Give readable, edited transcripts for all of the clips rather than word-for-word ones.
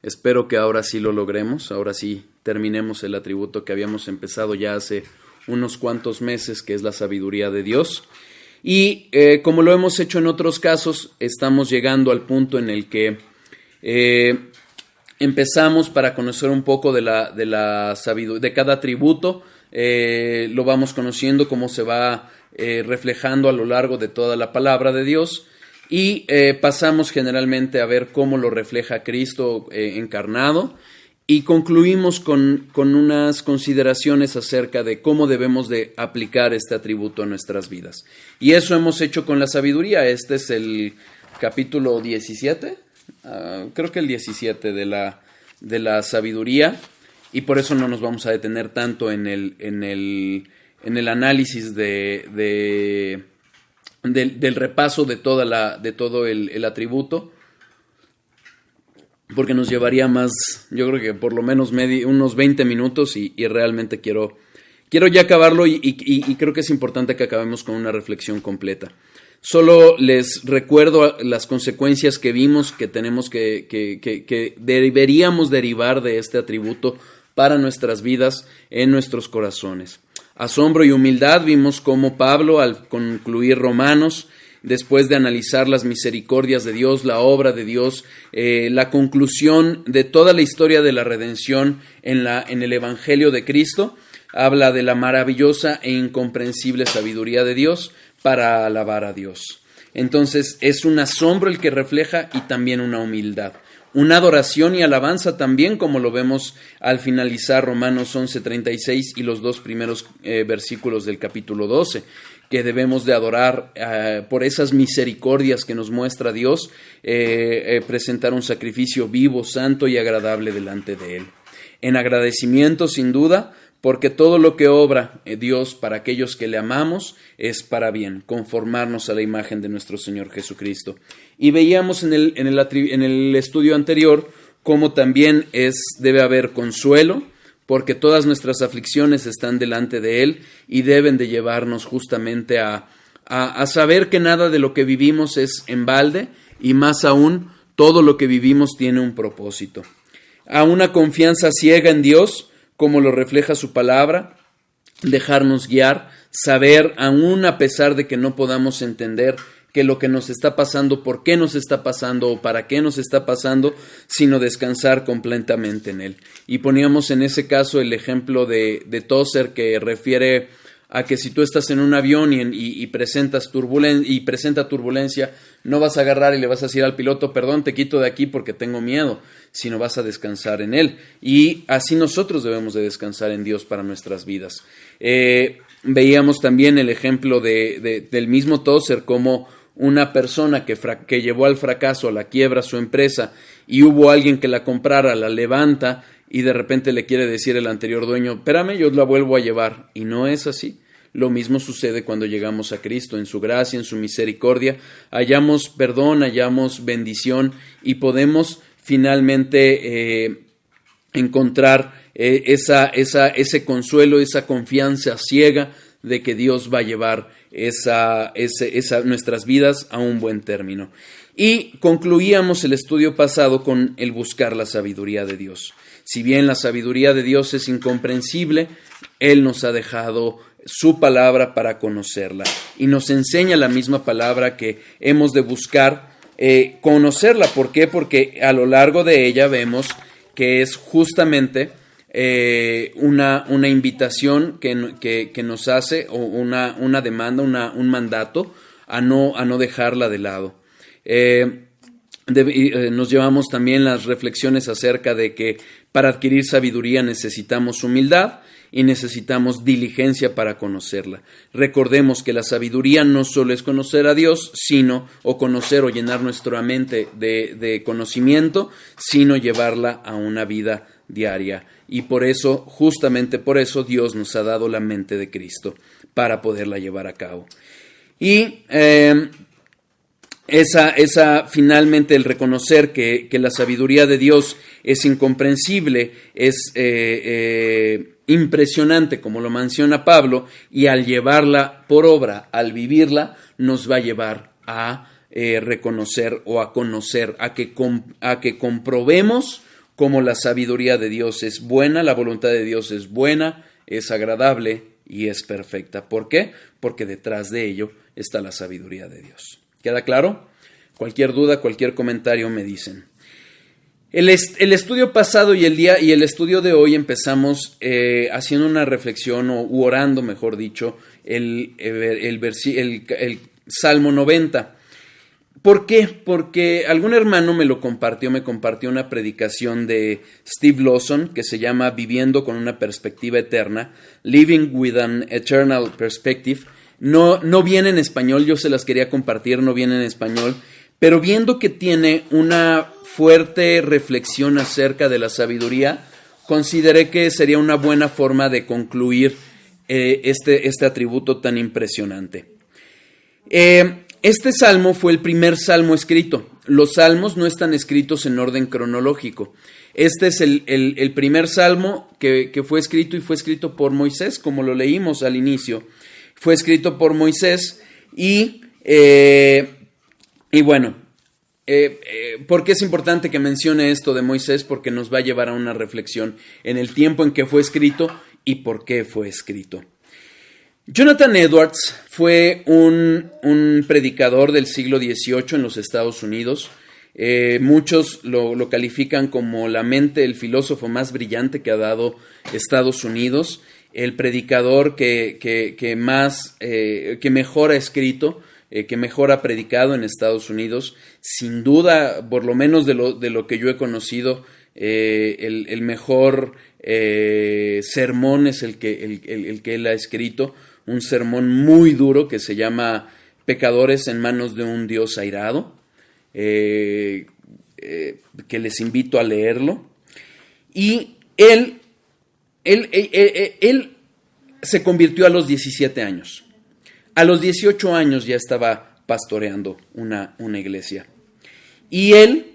Espero que ahora sí lo logremos, ahora sí terminemos el atributo que habíamos empezado ya hace unos cuantos meses, que es la sabiduría de Dios. Y como lo hemos hecho en otros casos, estamos llegando al punto en el que empezamos para conocer un poco de la sabiduría, de cada atributo. Lo vamos conociendo, cómo se va reflejando a lo largo de toda la palabra de Dios. Y pasamos generalmente a ver cómo lo refleja Cristo encarnado, y concluimos con unas consideraciones acerca de cómo debemos de aplicar este atributo a nuestras vidas. Y eso hemos hecho con la sabiduría. Este es el capítulo 17, creo que el 17 de la sabiduría, y por eso no nos vamos a detener tanto en el análisis del repaso de todo el atributo, porque nos llevaría más, yo creo que por lo menos unos 20 minutos y realmente quiero ya acabarlo y creo que es importante que acabemos con una reflexión completa. Solo les recuerdo las consecuencias que vimos que tenemos que deberíamos derivar de este atributo para nuestras vidas, en nuestros corazones. Asombro y humildad. Vimos cómo Pablo, al concluir Romanos, después de analizar las misericordias de Dios, la obra de Dios, la conclusión de toda la historia de la redención en el Evangelio de Cristo, habla de la maravillosa e incomprensible sabiduría de Dios para alabar a Dios. Entonces es un asombro el que refleja, y también una humildad. Una adoración y alabanza también, como lo vemos al finalizar Romanos 11:36 y los dos primeros versículos del capítulo 12, que debemos de adorar por esas misericordias que nos muestra Dios, presentar un sacrificio vivo, santo y agradable delante de Él. En agradecimiento, sin duda, porque todo lo que obra Dios para aquellos que le amamos es para bien, conformarnos a la imagen de nuestro Señor Jesucristo. Y veíamos en el estudio anterior cómo también debe haber consuelo, porque todas nuestras aflicciones están delante de Él y deben de llevarnos justamente a saber que nada de lo que vivimos es en balde, y más aún, todo lo que vivimos tiene un propósito. A una confianza ciega en Dios, como lo refleja su palabra, dejarnos guiar, saber, aún a pesar de que no podamos entender que lo que nos está pasando, por qué nos está pasando o para qué nos está pasando, sino descansar completamente en Él. Y poníamos en ese caso el ejemplo de Tozer, que refiere a que si tú estás en un avión y presenta turbulencia, no vas a agarrar y le vas a decir al piloto: perdón, te quito de aquí porque tengo miedo, sino vas a descansar en Él. Y así nosotros debemos de descansar en Dios para nuestras vidas. Veíamos también el ejemplo del mismo Tozer, como una persona que llevó al fracaso, a la quiebra, su empresa, y hubo alguien que la comprara, la levanta, y de repente le quiere decir el anterior dueño: espérame, yo la vuelvo a llevar. Y no es así. Lo mismo sucede cuando llegamos a Cristo. En su gracia, en su misericordia, hallamos perdón, hallamos bendición, y podemos finalmente encontrar ese consuelo, esa confianza ciega de que Dios va a llevar nuestras vidas a un buen término. Y concluíamos el estudio pasado con el buscar la sabiduría de Dios. Si bien la sabiduría de Dios es incomprensible, Él nos ha dejado su palabra para conocerla, y nos enseña la misma palabra que hemos de buscar conocerla. ¿Por qué? Porque a lo largo de ella vemos que es justamente una invitación que nos hace, o una demanda, un mandato a no dejarla de lado. Nos llevamos también las reflexiones acerca de que para adquirir sabiduría necesitamos humildad y necesitamos diligencia para conocerla. Recordemos que la sabiduría no solo es conocer a Dios, conocer o llenar nuestra mente de conocimiento, sino llevarla a una vida diaria. Y por eso, justamente por eso, Dios nos ha dado la mente de Cristo para poderla llevar a cabo. Y finalmente, el reconocer que la sabiduría de Dios es incomprensible, es impresionante, como lo menciona Pablo, y al llevarla por obra, al vivirla, nos va a llevar a reconocer o a conocer, a que comprobemos como la sabiduría de Dios es buena, la voluntad de Dios es buena, es agradable y es perfecta. ¿Por qué? Porque detrás de ello está la sabiduría de Dios. ¿Queda claro? Cualquier duda, cualquier comentario me dicen. El estudio pasado y el estudio de hoy empezamos haciendo una reflexión, u orando, mejor dicho, el Salmo 90. ¿Por qué? Porque algún hermano me compartió una predicación de Steve Lawson que se llama Viviendo con una perspectiva eterna, Living with an Eternal Perspective. No viene en español, yo se las quería compartir, no viene en español, pero viendo que tiene una fuerte reflexión acerca de la sabiduría, consideré que sería una buena forma de concluir este atributo tan impresionante. Este salmo fue el primer salmo escrito. Los salmos no están escritos en orden cronológico. Este es el primer salmo que fue escrito y fue escrito por Moisés, como lo leímos al inicio. Fue escrito por Moisés y bueno, ¿por qué es importante que mencione esto de Moisés? Porque nos va a llevar a una reflexión en el tiempo en que fue escrito y por qué fue escrito. Jonathan Edwards fue un predicador del siglo XVIII en los Estados Unidos. Muchos lo califican como el filósofo más brillante que ha dado Estados Unidos, el predicador que mejor ha escrito, que mejor ha predicado en Estados Unidos. Sin duda, por lo menos de lo que yo he conocido, el mejor sermón es el que él ha escrito. Un sermón muy duro que se llama Pecadores en manos de un Dios airado, que les invito a leerlo. Y él se convirtió a los 17 años. A los 18 años ya estaba pastoreando una iglesia. Y él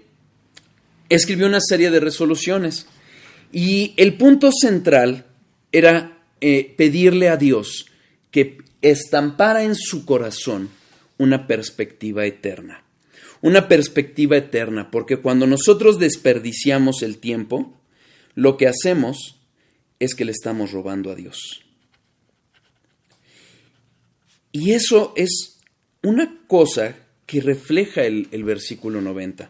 escribió una serie de resoluciones. Y el punto central era pedirle a Dios que estampara en su corazón una perspectiva eterna. Una perspectiva eterna, porque cuando nosotros desperdiciamos el tiempo, lo que hacemos es que le estamos robando a Dios. Y eso es una cosa que refleja el versículo 90.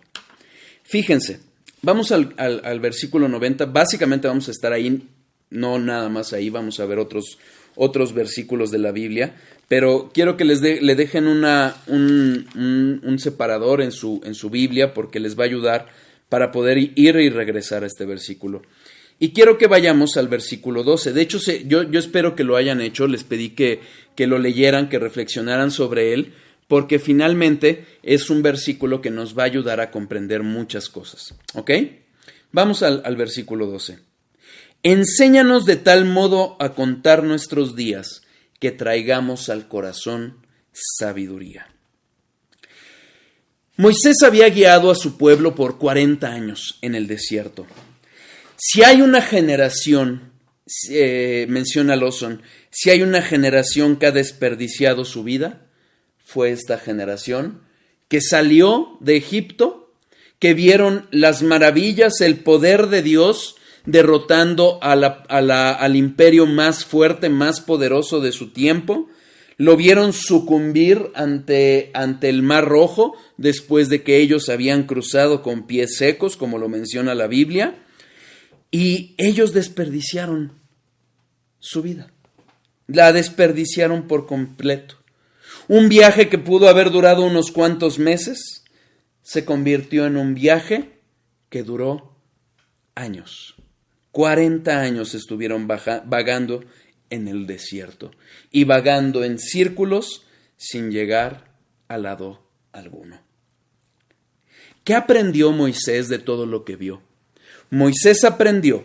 Fíjense, vamos al versículo 90. Básicamente vamos a estar ahí, no nada más ahí, vamos a ver otros versículos de la Biblia, pero quiero que le dejen un separador en su Biblia, porque les va a ayudar para poder ir y regresar a este versículo. Y quiero que vayamos al versículo 12. De hecho, yo espero que lo hayan hecho. Les pedí que lo leyeran, que reflexionaran sobre él, porque finalmente es un versículo que nos va a ayudar a comprender muchas cosas. ¿Ok? Vamos al versículo 12. Enséñanos de tal modo a contar nuestros días que traigamos al corazón sabiduría. Moisés había guiado a su pueblo por 40 años en el desierto. Si hay una generación, menciona Lawson, si hay una generación que ha desperdiciado su vida, fue esta generación que salió de Egipto, que vieron las maravillas, el poder de Dios derrotando al imperio más fuerte, más poderoso de su tiempo. Lo vieron sucumbir ante el Mar Rojo después de que ellos habían cruzado con pies secos, como lo menciona la Biblia. Y ellos desperdiciaron su vida. La desperdiciaron por completo. Un viaje que pudo haber durado unos cuantos meses se convirtió en un viaje que duró años. 40 años estuvieron vagando en el desierto y vagando en círculos sin llegar a lado alguno. ¿Qué aprendió Moisés de todo lo que vio? Moisés aprendió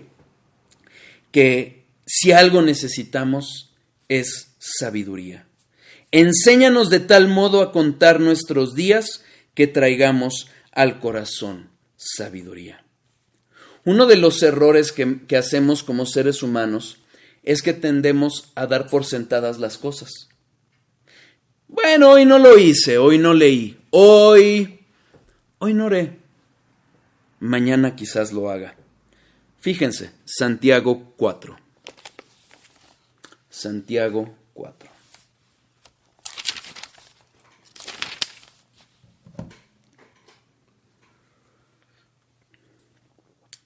que si algo necesitamos es sabiduría. Enséñanos de tal modo a contar nuestros días que traigamos al corazón sabiduría. Uno de los errores que hacemos como seres humanos es que tendemos a dar por sentadas las cosas. Bueno, hoy no lo hice, hoy no leí, hoy no oré. Mañana quizás lo haga. Fíjense, Santiago 4. Santiago 4.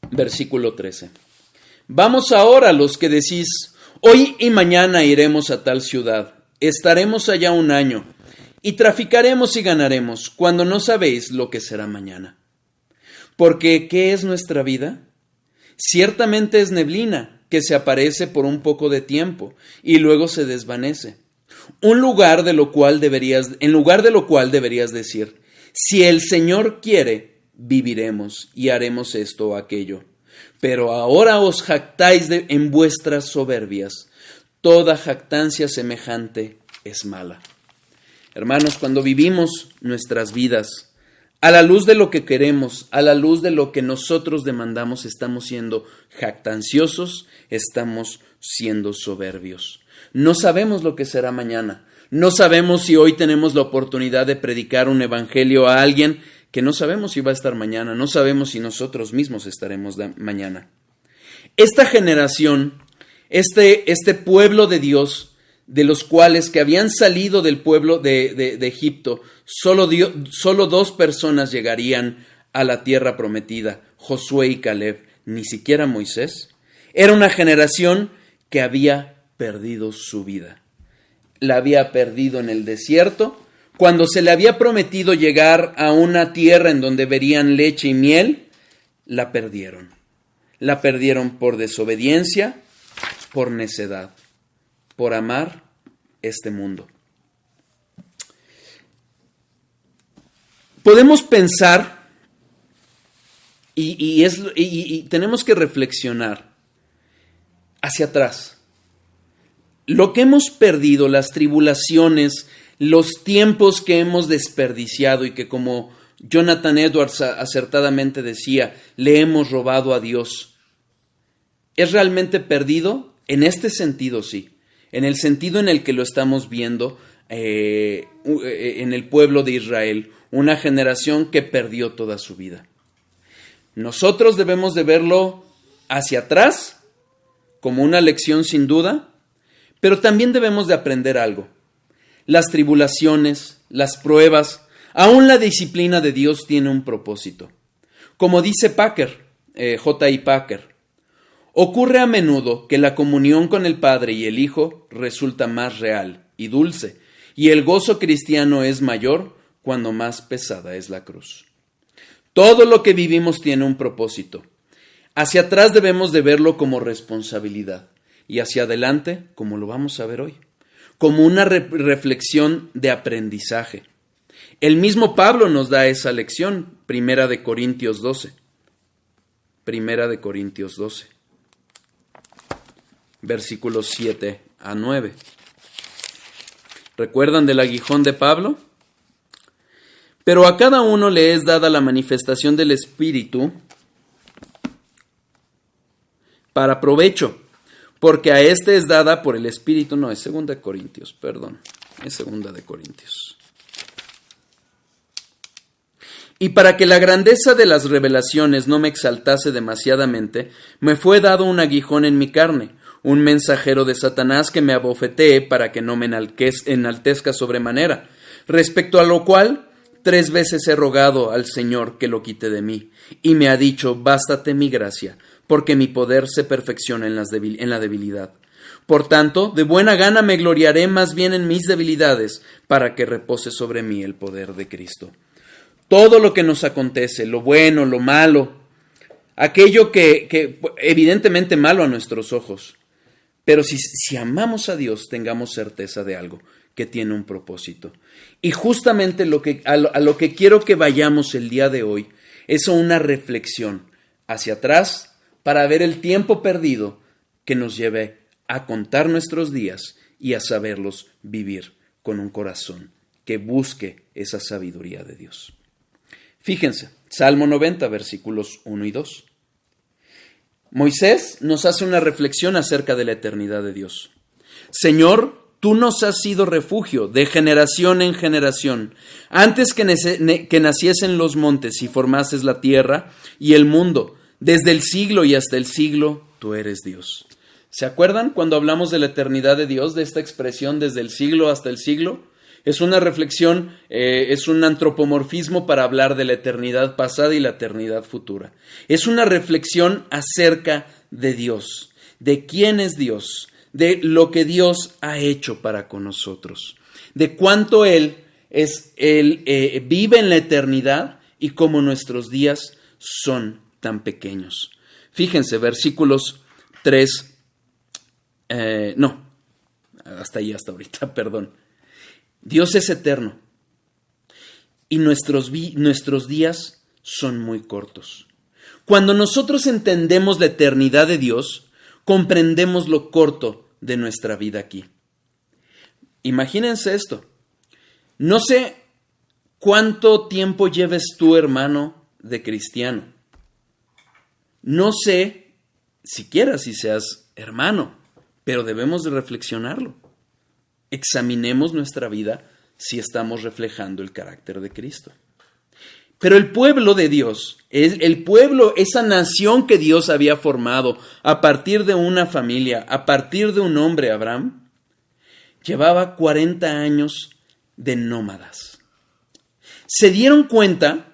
Versículo 13. Vamos ahora los que decís, hoy y mañana iremos a tal ciudad, estaremos allá un año, y traficaremos y ganaremos, cuando no sabéis lo que será mañana. Porque, ¿qué es nuestra vida? Ciertamente es neblina, que se aparece por un poco de tiempo, y luego se desvanece. En lugar de lo cual deberías decir, si el Señor quiere, viviremos y haremos esto o aquello. Pero ahora os jactáis en vuestras soberbias. Toda jactancia semejante es mala. Hermanos, cuando vivimos nuestras vidas a la luz de lo que queremos, a la luz de lo que nosotros demandamos, estamos siendo jactanciosos, estamos siendo soberbios. No sabemos lo que será mañana. No sabemos si hoy tenemos la oportunidad de predicar un evangelio a alguien que no sabemos si va a estar mañana, no sabemos si nosotros mismos estaremos mañana. Esta generación, este pueblo de Dios, de los cuales que habían salido del pueblo de Egipto, solo 2 personas llegarían a la tierra prometida, Josué y Caleb, ni siquiera Moisés. Era una generación que había perdido su vida. La había perdido en el desierto. Cuando se le había prometido llegar a una tierra en donde verían leche y miel, la perdieron. La perdieron por desobediencia, por necedad, por amar este mundo. Podemos pensar y tenemos que reflexionar hacia atrás. Lo que hemos perdido, las tribulaciones, los tiempos que hemos desperdiciado y que, como Jonathan Edwards acertadamente decía, le hemos robado a Dios, ¿es realmente perdido? En este sentido, sí. En el sentido en el que lo estamos viendo en el pueblo de Israel, una generación que perdió toda su vida. Nosotros debemos de verlo hacia atrás como una lección sin duda, pero también debemos de aprender algo. Las tribulaciones, las pruebas, aún la disciplina de Dios tiene un propósito. Como dice Packer, J.I. Packer, ocurre a menudo que la comunión con el Padre y el Hijo resulta más real y dulce, y el gozo cristiano es mayor cuando más pesada es la cruz. Todo lo que vivimos tiene un propósito. Hacia atrás debemos de verlo como responsabilidad, y hacia adelante, como lo vamos a ver hoy, como una reflexión de aprendizaje. El mismo Pablo nos da esa lección, Primera de Corintios 12. Primera de Corintios 12. Versículos 7 a 9. ¿Recuerdan del aguijón de Pablo? Pero a cada uno le es dada la manifestación del Espíritu para provecho, porque a este es dada por el Espíritu, no, es Segunda de Corintios, perdón, es Segunda de Corintios. Y para que la grandeza de las revelaciones no me exaltase demasiadamente, me fue dado un aguijón en mi carne, un mensajero de Satanás que me abofetee para que no me enaltezca sobremanera, respecto a lo cual 3 veces he rogado al Señor que lo quite de mí, y me ha dicho, bástate mi gracia, porque mi poder se perfecciona en la debilidad. Por tanto, de buena gana me gloriaré más bien en mis debilidades, para que repose sobre mí el poder de Cristo. Todo lo que nos acontece, lo bueno, lo malo, aquello que evidentemente malo a nuestros ojos, pero si amamos a Dios, tengamos certeza de algo, que tiene un propósito. Y justamente a lo que quiero que vayamos el día de hoy es una reflexión hacia atrás para ver el tiempo perdido que nos lleve a contar nuestros días y a saberlos vivir con un corazón que busque esa sabiduría de Dios. Fíjense, Salmo 90, versículos 1 y 2. Moisés nos hace una reflexión acerca de la eternidad de Dios. Señor, tú nos has sido refugio de generación en generación. Antes que naciesen los montes y formases la tierra y el mundo, Desde el siglo y hasta el siglo, tú eres Dios. ¿Se acuerdan cuando hablamos de la eternidad de Dios, de esta expresión desde el siglo hasta el siglo? Es una reflexión, es un antropomorfismo para hablar de la eternidad pasada y la eternidad futura. Es una reflexión acerca de Dios, de quién es Dios, de lo que Dios ha hecho para con nosotros, de cuánto Él vive en la eternidad y cómo nuestros días son tan pequeños. Fíjense, versículos 3, hasta ahorita, perdón. Dios es eterno y nuestros días son muy cortos. Cuando nosotros entendemos la eternidad de Dios, comprendemos lo corto de nuestra vida aquí. Imagínense esto. No sé cuánto tiempo lleves tú, hermano, de cristiano. No sé siquiera si seas hermano, pero debemos de reflexionarlo. Examinemos nuestra vida si estamos reflejando el carácter de Cristo. Pero el pueblo de Dios, el pueblo, esa nación que Dios había formado a partir de una familia, a partir de un hombre, Abraham, llevaba 40 años de nómadas. Se dieron cuenta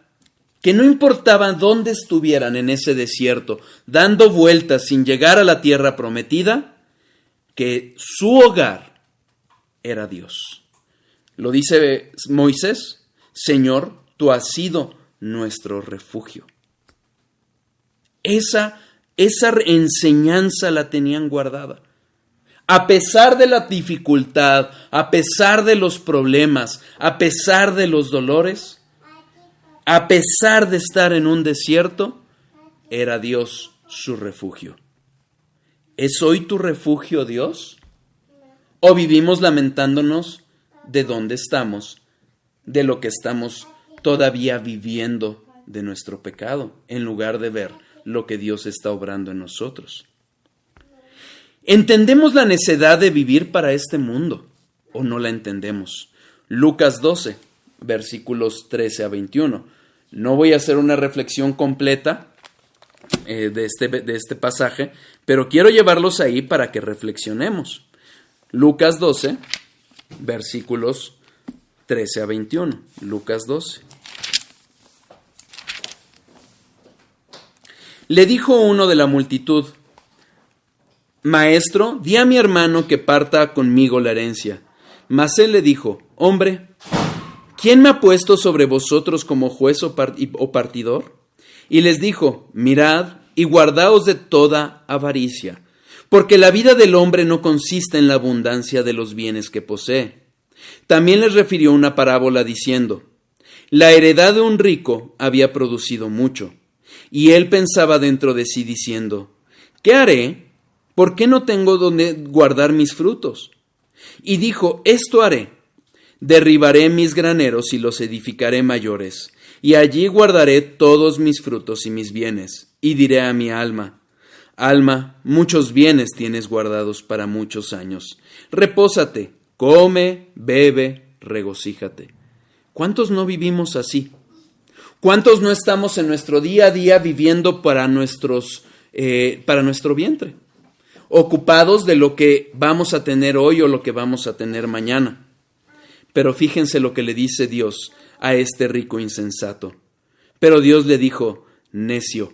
que no importaba dónde estuvieran en ese desierto, dando vueltas sin llegar a la tierra prometida, que su hogar era Dios. Lo dice Moisés: Señor, tú has sido nuestro refugio. Esa enseñanza la tenían guardada. A pesar de la dificultad, a pesar de los problemas, a pesar de los dolores, a pesar de estar en un desierto, era Dios su refugio. ¿Es hoy tu refugio Dios? ¿O vivimos lamentándonos de dónde estamos, de lo que estamos todavía viviendo de nuestro pecado, en lugar de ver lo que Dios está obrando en nosotros? ¿Entendemos la necedad de vivir para este mundo o no la entendemos? Lucas 12, versículos 13 a 21. No voy a hacer una reflexión completa de este pasaje, pero quiero llevarlos ahí para que reflexionemos. Lucas 12, versículos 13 a 21. Lucas 12. Le dijo uno de la multitud: Maestro, di a mi hermano que parta conmigo la herencia. Mas él le dijo: Hombre, ¿quién me ha puesto sobre vosotros como juez o partidor? Y les dijo: Mirad y guardaos de toda avaricia, porque la vida del hombre no consiste en la abundancia de los bienes que posee. También les refirió una parábola diciendo: La heredad de un rico había producido mucho, y él pensaba dentro de sí diciendo: ¿Qué haré? ¿Por qué no tengo donde guardar mis frutos? Y dijo: Esto haré: derribaré mis graneros y los edificaré mayores, y allí guardaré todos mis frutos y mis bienes. Y diré a mi alma: Alma, muchos bienes tienes guardados para muchos años. Repósate, come, bebe, regocíjate. ¿Cuántos no vivimos así? ¿Cuántos no estamos en nuestro día a día viviendo para nuestro vientre? Ocupados de lo que vamos a tener hoy o lo que vamos a tener mañana. Pero fíjense lo que le dice Dios a este rico insensato. Pero Dios le dijo: Necio,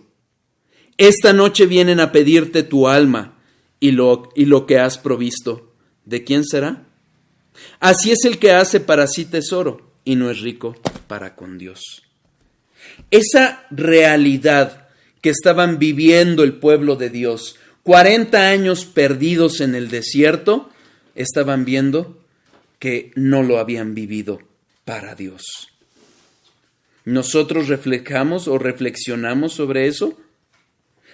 esta noche vienen a pedirte tu alma, y lo que has provisto, ¿de quién será? Así es el que hace para sí tesoro y no es rico para con Dios. Esa realidad que estaban viviendo el pueblo de Dios, 40 años perdidos en el desierto, estaban viendo que no lo habían vivido para Dios. ¿Nosotros reflejamos o reflexionamos sobre eso?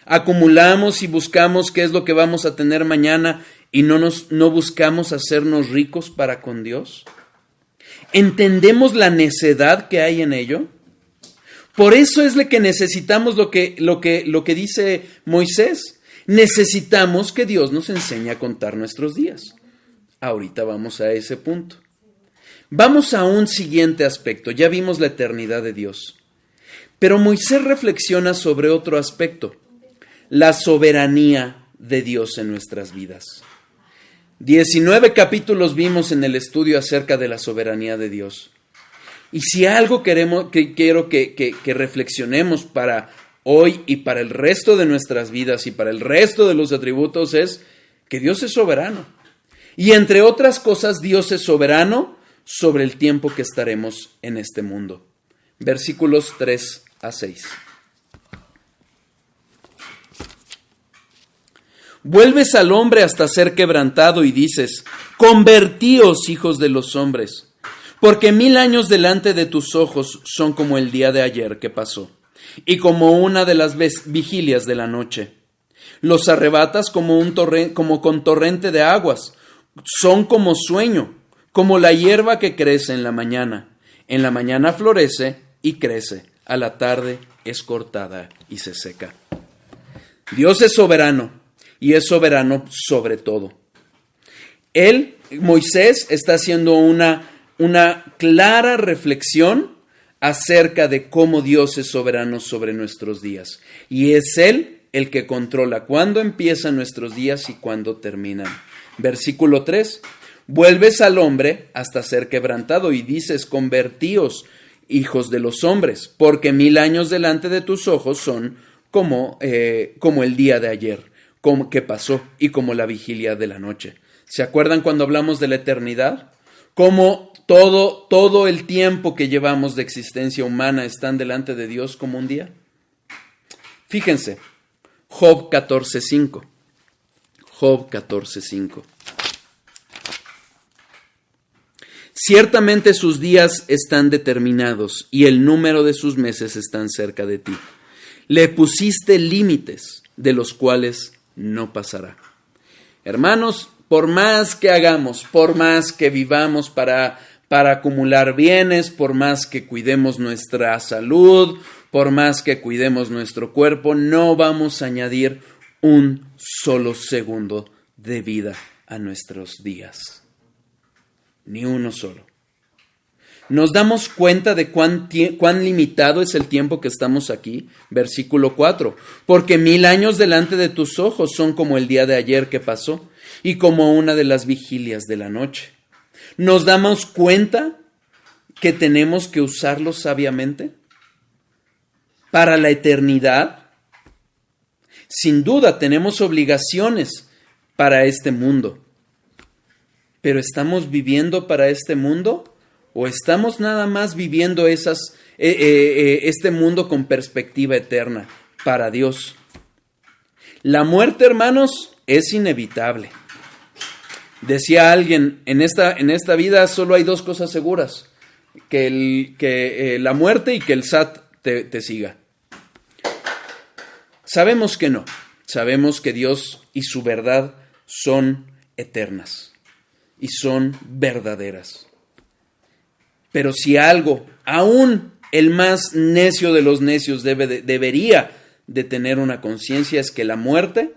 ¿Acumulamos y buscamos qué es lo que vamos a tener mañana y no buscamos hacernos ricos para con Dios? ¿Entendemos la necedad que hay en ello? Por eso es que necesitamos lo que dice Moisés. Necesitamos que Dios nos enseñe a contar nuestros días. Ahorita vamos a ese punto. Vamos a un siguiente aspecto. Ya vimos la eternidad de Dios. Pero Moisés reflexiona sobre otro aspecto. la soberanía de Dios en nuestras vidas. 19 capítulos vimos en el estudio acerca de la soberanía de Dios. Y si algo quiero que reflexionemos para hoy y para el resto de nuestras vidas y para el resto de los atributos es que Dios es soberano. Y entre otras cosas, Dios es soberano sobre el tiempo que estaremos en este mundo. Versículos 3 a 6. Vuelves al hombre hasta ser quebrantado y dices, convertíos, hijos de los hombres, porque 1000 años delante de tus ojos son como el día de ayer que pasó, y como una de las vigilias de la noche. Los arrebatas como con torrente de aguas, son como sueño, como la hierba que crece en la mañana. En la mañana florece y crece, a la tarde es cortada y se seca. Dios es soberano. Y es soberano sobre todo. Moisés, está haciendo una clara reflexión acerca de cómo Dios es soberano sobre nuestros días. Y es Él el que controla cuándo empiezan nuestros días y cuándo terminan. Versículo 3. Vuelves al hombre hasta ser quebrantado y dices, convertíos, hijos de los hombres, porque 1000 años delante de tus ojos son como el día de ayer. Como que pasó y como la vigilia de la noche. ¿Se acuerdan cuando hablamos de la eternidad? Cómo todo el tiempo que llevamos de existencia humana están delante de Dios como un día. Fíjense, Job 14:5. Job 14:5. Ciertamente sus días están determinados y el número de sus meses están cerca de ti. Le pusiste límites de los cuales no pasará. Hermanos, por más que hagamos, por más que vivamos para acumular bienes, por más que cuidemos nuestra salud, por más que cuidemos nuestro cuerpo, no vamos a añadir un solo segundo de vida a nuestros días. Ni uno solo. ¿Nos damos cuenta de cuán limitado es el tiempo que estamos aquí? Versículo 4. Porque 1000 años delante de tus ojos son como el día de ayer que pasó y como una de las vigilias de la noche. ¿Nos damos cuenta que tenemos que usarlo sabiamente para la eternidad? Sin duda tenemos obligaciones para este mundo. ¿Pero estamos viviendo para este mundo? ¿O estamos nada más viviendo este mundo con perspectiva eterna para Dios? La muerte, hermanos, es inevitable. Decía alguien, en esta vida solo hay 2 cosas seguras, que la muerte y que el SAT te siga. Sabemos que no, sabemos que Dios y su verdad son eternas y son verdaderas. Pero si algo, aún el más necio de los necios debería de tener una conciencia, es que la muerte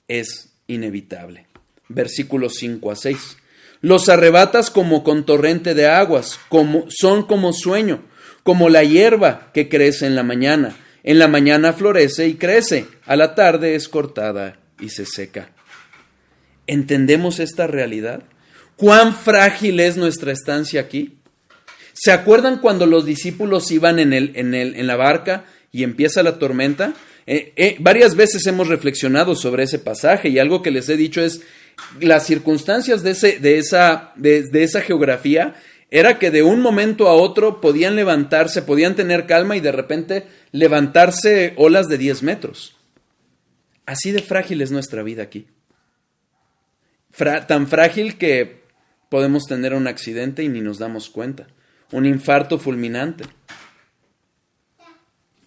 es inevitable. Versículos 5 a 6. Los arrebatas como con torrente de aguas, son como sueño, como la hierba que crece en la mañana. En la mañana florece y crece, a la tarde es cortada y se seca. ¿Entendemos esta realidad? ¿Cuán frágil es nuestra estancia aquí? ¿Se acuerdan cuando los discípulos iban en la barca y empieza la tormenta? Varias veces hemos reflexionado sobre ese pasaje y algo que les he dicho es las circunstancias de esa geografía era que de un momento a otro podían levantarse, podían tener calma y de repente levantarse olas de 10 metros. Así de frágil es nuestra vida aquí. Tan frágil que podemos tener un accidente y ni nos damos cuenta. Un infarto fulminante.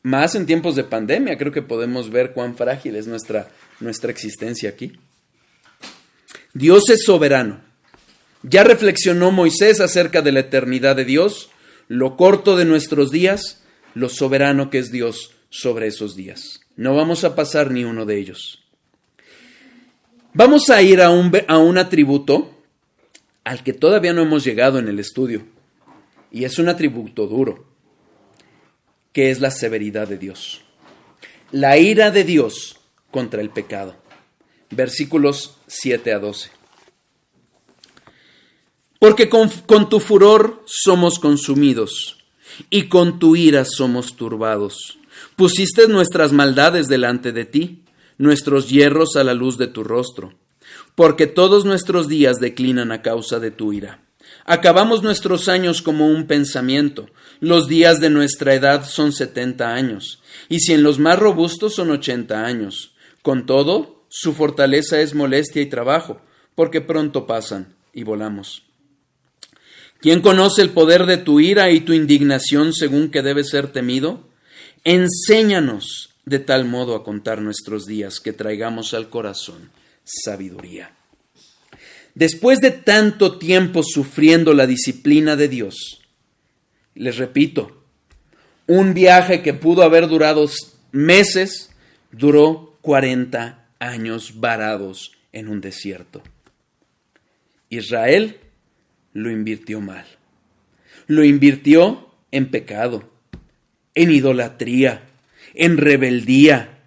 Más en tiempos de pandemia, creo que podemos ver cuán frágil es nuestra existencia aquí. Dios es soberano. Ya reflexionó Moisés acerca de la eternidad de Dios, lo corto de nuestros días, lo soberano que es Dios sobre esos días. No vamos a pasar ni uno de ellos. Vamos a ir a un atributo al que todavía no hemos llegado en el estudio. Y es un atributo duro, que es la severidad de Dios. La ira de Dios contra el pecado. Versículos 7 a 12. Porque con tu furor somos consumidos, y con tu ira somos turbados. Pusiste nuestras maldades delante de ti, nuestros yerros a la luz de tu rostro, porque todos nuestros días declinan a causa de tu ira. Acabamos nuestros años como un pensamiento, los días de nuestra edad son 70 años, y si en los más robustos son 80 años. Con todo, su fortaleza es molestia y trabajo, porque pronto pasan y volamos. ¿Quién conoce el poder de tu ira y tu indignación según que debe ser temido? Enséñanos de tal modo a contar nuestros días que traigamos al corazón sabiduría. Después de tanto tiempo sufriendo la disciplina de Dios, les repito, un viaje que pudo haber durado meses, duró 40 años varados en un desierto. Israel lo invirtió mal. Lo invirtió en pecado, en idolatría, en rebeldía,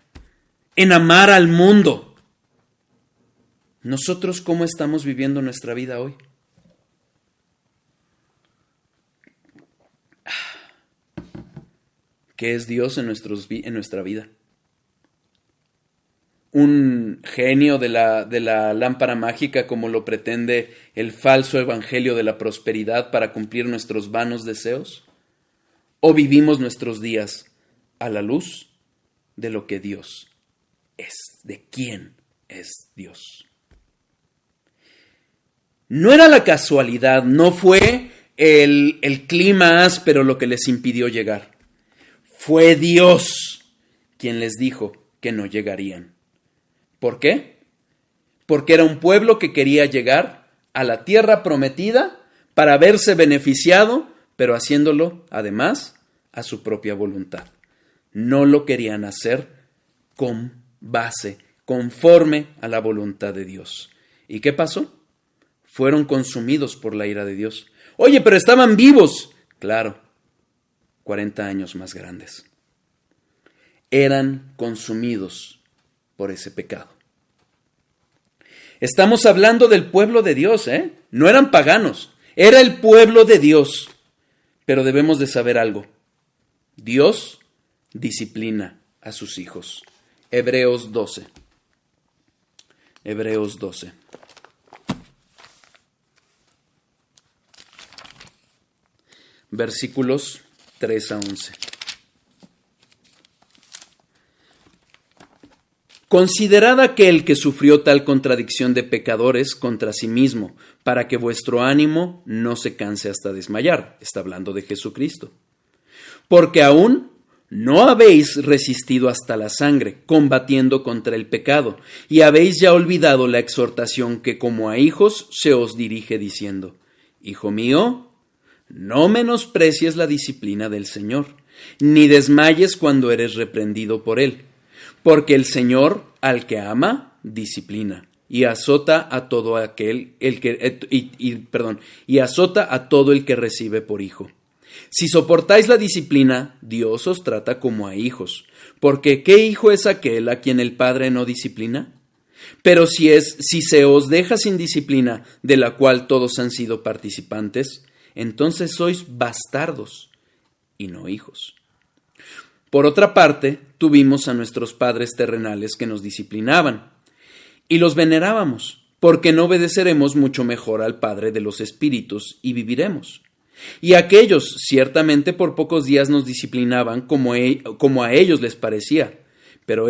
en amar al mundo. ¿Nosotros cómo estamos viviendo nuestra vida hoy? ¿Qué es Dios en nuestra vida? ¿Un genio de la lámpara mágica como lo pretende el falso evangelio de la prosperidad para cumplir nuestros vanos deseos? ¿O vivimos nuestros días a la luz de lo que Dios es, de quién es Dios? No era la casualidad, no fue el clima áspero lo que les impidió llegar. Fue Dios quien les dijo que no llegarían. ¿Por qué? Porque era un pueblo que quería llegar a la tierra prometida para verse beneficiado, pero haciéndolo, además, a su propia voluntad. No lo querían hacer con base, conforme a la voluntad de Dios. ¿Y qué pasó? Fueron consumidos por la ira de Dios. Oye, pero estaban vivos. Claro, 40 años más grandes. Eran consumidos por ese pecado. Estamos hablando del pueblo de Dios, ¿eh? No eran paganos, era el pueblo de Dios. Pero debemos de saber algo. Dios disciplina a sus hijos. Hebreos 12. Hebreos 12. Versículos 3 a 11. Considerad aquel que sufrió tal contradicción de pecadores contra sí mismo, para que vuestro ánimo no se canse hasta desmayar. Está hablando de Jesucristo. Porque aún no habéis resistido hasta la sangre, combatiendo contra el pecado, y habéis ya olvidado la exhortación que como a hijos se os dirige diciendo: Hijo mío, no menosprecies la disciplina del Señor, ni desmayes cuando eres reprendido por Él, porque el Señor al que ama disciplina y azota a todo azota a todo el que recibe por hijo. Si soportáis la disciplina, Dios os trata como a hijos, porque ¿qué hijo es aquel a quien el Padre no disciplina? Pero si se os deja sin disciplina, de la cual todos han sido participantes, entonces sois bastardos y no hijos. Por otra parte, tuvimos a nuestros padres terrenales que nos disciplinaban, y los venerábamos, porque no obedeceremos mucho mejor al Padre de los Espíritus y viviremos. Y aquellos ciertamente por pocos días nos disciplinaban como a ellos les parecía, pero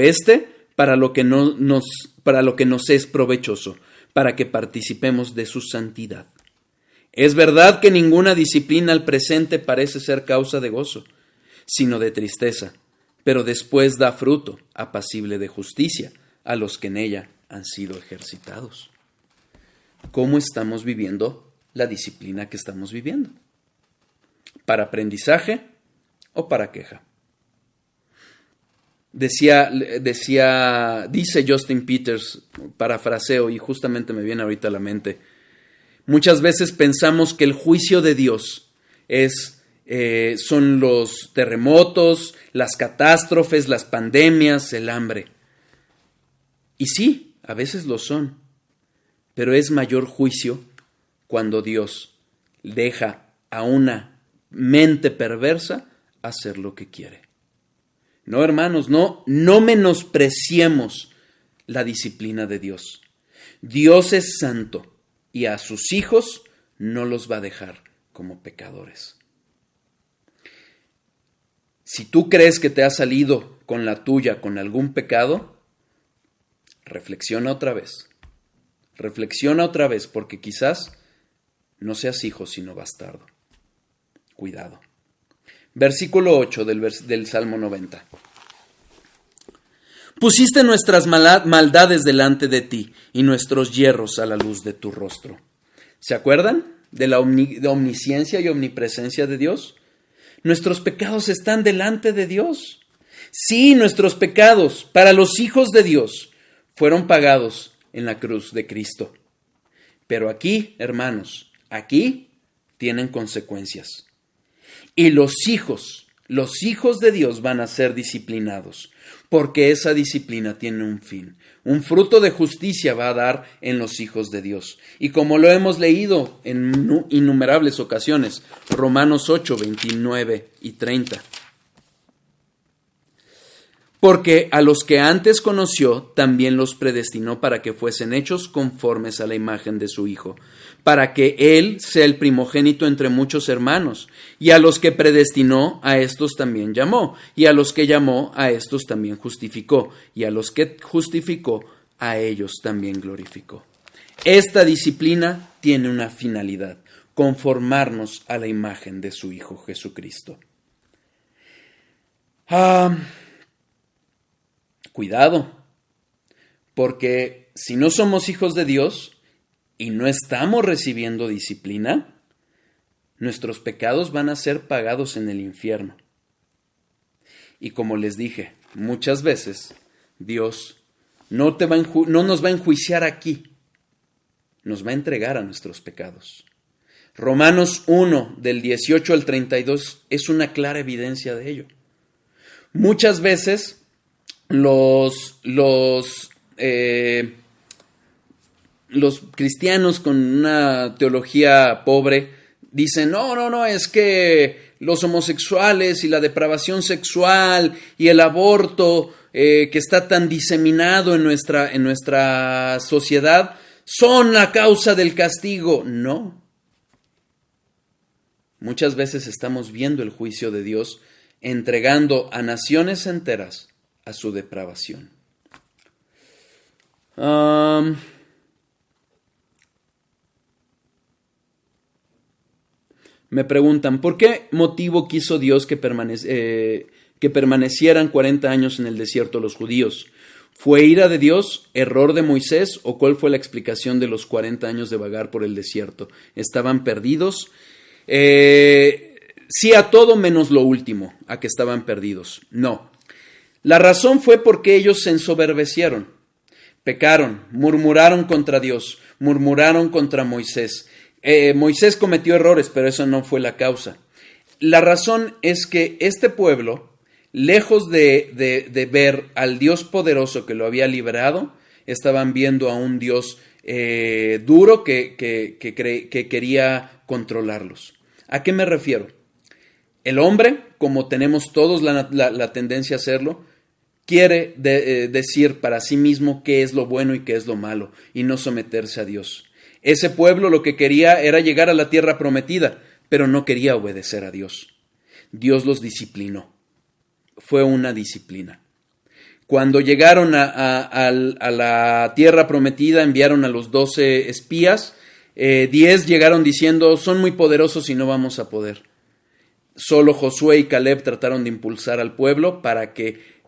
para lo que nos es provechoso, para que participemos de su santidad. Es verdad que ninguna disciplina al presente parece ser causa de gozo, sino de tristeza, pero después da fruto apacible de justicia a los que en ella han sido ejercitados. ¿Cómo estamos viviendo la disciplina que estamos viviendo? ¿Para aprendizaje o para queja? Dice Justin Peters, parafraseo, y justamente me viene ahorita a la mente: muchas veces pensamos que el juicio de Dios son los terremotos, las catástrofes, las pandemias, el hambre. Y sí, a veces lo son, pero es mayor juicio cuando Dios deja a una mente perversa hacer lo que quiere. No, hermanos, no menospreciemos la disciplina de Dios. Dios es santo y a sus hijos no los va a dejar como pecadores. Si tú crees que te has salido con la tuya con algún pecado, reflexiona otra vez. Reflexiona otra vez, porque quizás no seas hijo sino bastardo. Cuidado. Versículo 8 del Salmo 90. Pusiste nuestras maldades delante de ti y nuestros yerros a la luz de tu rostro. ¿Se acuerdan de la omnisciencia y omnipresencia de Dios? Nuestros pecados están delante de Dios. Sí, nuestros pecados para los hijos de Dios fueron pagados en la cruz de Cristo. Pero aquí, hermanos, aquí tienen consecuencias. Y los hijos de Dios van a ser disciplinados, porque esa disciplina tiene un fin. Un fruto de justicia va a dar en los hijos de Dios. Y como lo hemos leído en innumerables ocasiones, Romanos 8, 29 y 30. Porque a los que antes conoció, también los predestinó para que fuesen hechos conformes a la imagen de su Hijo, para que Él sea el primogénito entre muchos hermanos. Y a los que predestinó, a estos también llamó. Y a los que llamó, a estos también justificó. Y a los que justificó, a ellos también glorificó. Esta disciplina tiene una finalidad: conformarnos a la imagen de su Hijo Jesucristo. Cuidado, porque si no somos hijos de Dios y no estamos recibiendo disciplina, nuestros pecados van a ser pagados en el infierno. Y como les dije, muchas veces Dios no nos va a enjuiciar aquí, nos va a entregar a nuestros pecados. Romanos 1, del 18 al 32, es una clara evidencia de ello. Muchas veces los cristianos con una teología pobre dicen, no, es que los homosexuales y la depravación sexual y el aborto que está tan diseminado en nuestra sociedad son la causa del castigo. No. Muchas veces estamos viendo el juicio de Dios entregando a naciones enteras a su depravación. Me preguntan, ¿por qué motivo quiso Dios que permanecieran 40 años en el desierto los judíos? ¿Fue ira de Dios, error de Moisés, o cuál fue la explicación de los 40 años de vagar por el desierto? ¿Estaban perdidos? Sí a todo menos lo último, a que estaban perdidos. No. La razón fue porque ellos se ensoberbecieron, pecaron, murmuraron contra Dios, murmuraron contra Moisés. Moisés cometió errores, pero eso no fue la causa. La razón es que este pueblo, lejos de ver al Dios poderoso que lo había librado, estaban viendo a un Dios duro que quería controlarlos. ¿A qué me refiero? El hombre, como tenemos todos la tendencia a hacerlo, quiere decir para sí mismo qué es lo bueno y qué es lo malo, y no someterse a Dios. Ese pueblo lo que quería era llegar a la tierra prometida, pero no quería obedecer a Dios. Dios los disciplinó. Fue una disciplina. Cuando llegaron a la tierra prometida, enviaron a los 12 espías. 10 llegaron diciendo, son muy poderosos y no vamos a poder. Solo Josué y Caleb trataron de impulsar al pueblo para que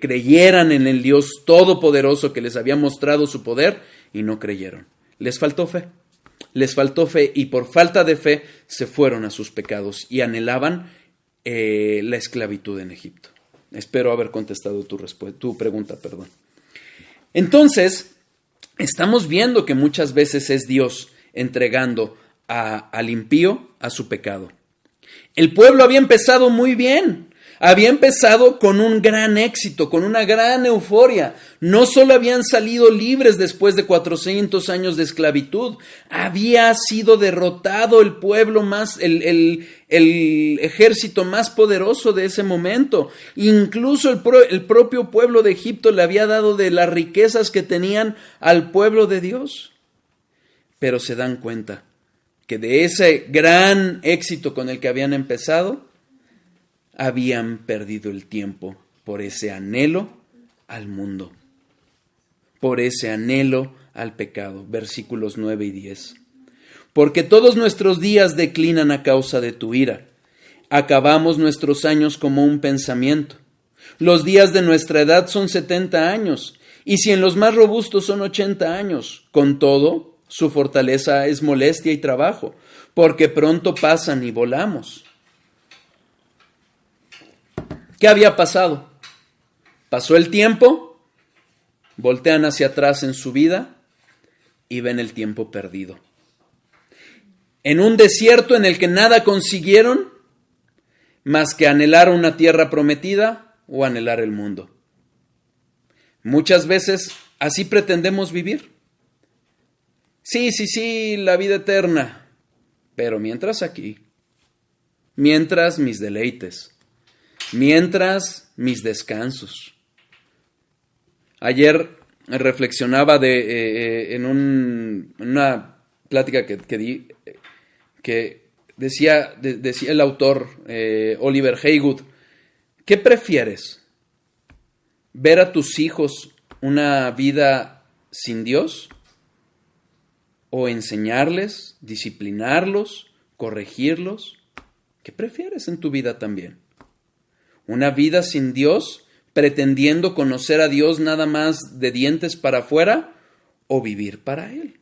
creyeran en el Dios todopoderoso que les había mostrado su poder, y no creyeron. Les faltó fe, y por falta de fe se fueron a sus pecados y anhelaban la esclavitud en Egipto. Espero haber contestado tu pregunta. Entonces, estamos viendo que muchas veces es Dios entregando al impío a su pecado. El pueblo había empezado muy bien. Había empezado con un gran éxito, con una gran euforia. No solo habían salido libres después de 400 años de esclavitud, había sido derrotado el pueblo más, el ejército más poderoso de ese momento. Incluso el propio pueblo de Egipto le había dado de las riquezas que tenían al pueblo de Dios. Pero se dan cuenta que de ese gran éxito con el que habían empezado, habían perdido el tiempo por ese anhelo al mundo, por ese anhelo al pecado. Versículos 9 y 10. Porque todos nuestros días declinan a causa de tu ira. Acabamos nuestros años como un pensamiento. Los días de nuestra edad son 70 años, y si en los más robustos son 80 años. Con todo, su fortaleza es molestia y trabajo, porque pronto pasan y volamos. ¿Qué había pasado? Pasó el tiempo, voltean hacia atrás en su vida y ven el tiempo perdido. En un desierto en el que nada consiguieron más que anhelar una tierra prometida o anhelar el mundo. Muchas veces así pretendemos vivir. Sí, la vida eterna, pero mientras aquí, mientras mis deleites, mientras mis descansos. Ayer reflexionaba en una plática que di, que decía el autor Oliver Haywood, ¿qué prefieres? ¿Ver a tus hijos una vida sin Dios? ¿O enseñarles, disciplinarlos, corregirlos? ¿Qué prefieres en tu vida también? ¿Una vida sin Dios, pretendiendo conocer a Dios nada más de dientes para afuera, o vivir para Él?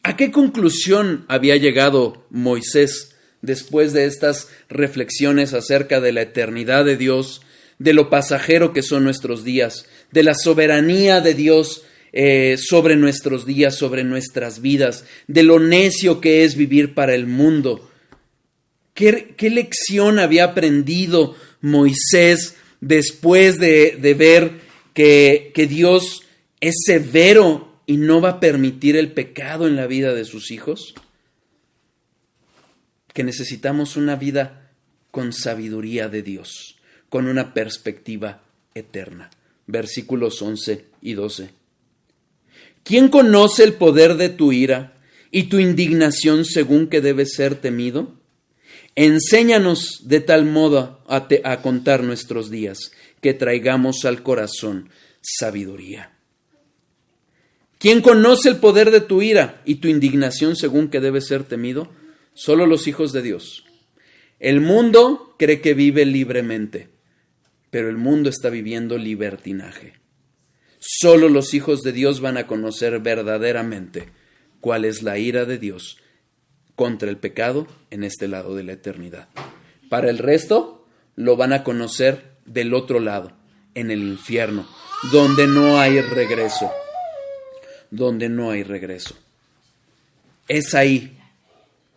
¿A qué conclusión había llegado Moisés después de estas reflexiones acerca de la eternidad de Dios, de lo pasajero que son nuestros días, de la soberanía de Dios sobre nuestros días, sobre nuestras vidas, de lo necio que es vivir para el mundo? ¿Qué lección había aprendido Moisés después de ver que Dios es severo y no va a permitir el pecado en la vida de sus hijos? Que necesitamos una vida con sabiduría de Dios, con una perspectiva eterna. Versículos 11 y 12. ¿Quién conoce el poder de tu ira y tu indignación según que debe ser temido? Enséñanos de tal modo a contar nuestros días, que traigamos al corazón sabiduría. ¿Quién conoce el poder de tu ira y tu indignación según que debe ser temido? Solo los hijos de Dios. El mundo cree que vive libremente, pero el mundo está viviendo libertinaje. Solo los hijos de Dios van a conocer verdaderamente cuál es la ira de Dios contra el pecado en este lado de la eternidad. Para el resto, lo van a conocer del otro lado, en el infierno, donde no hay regreso. Donde no hay regreso. Es ahí.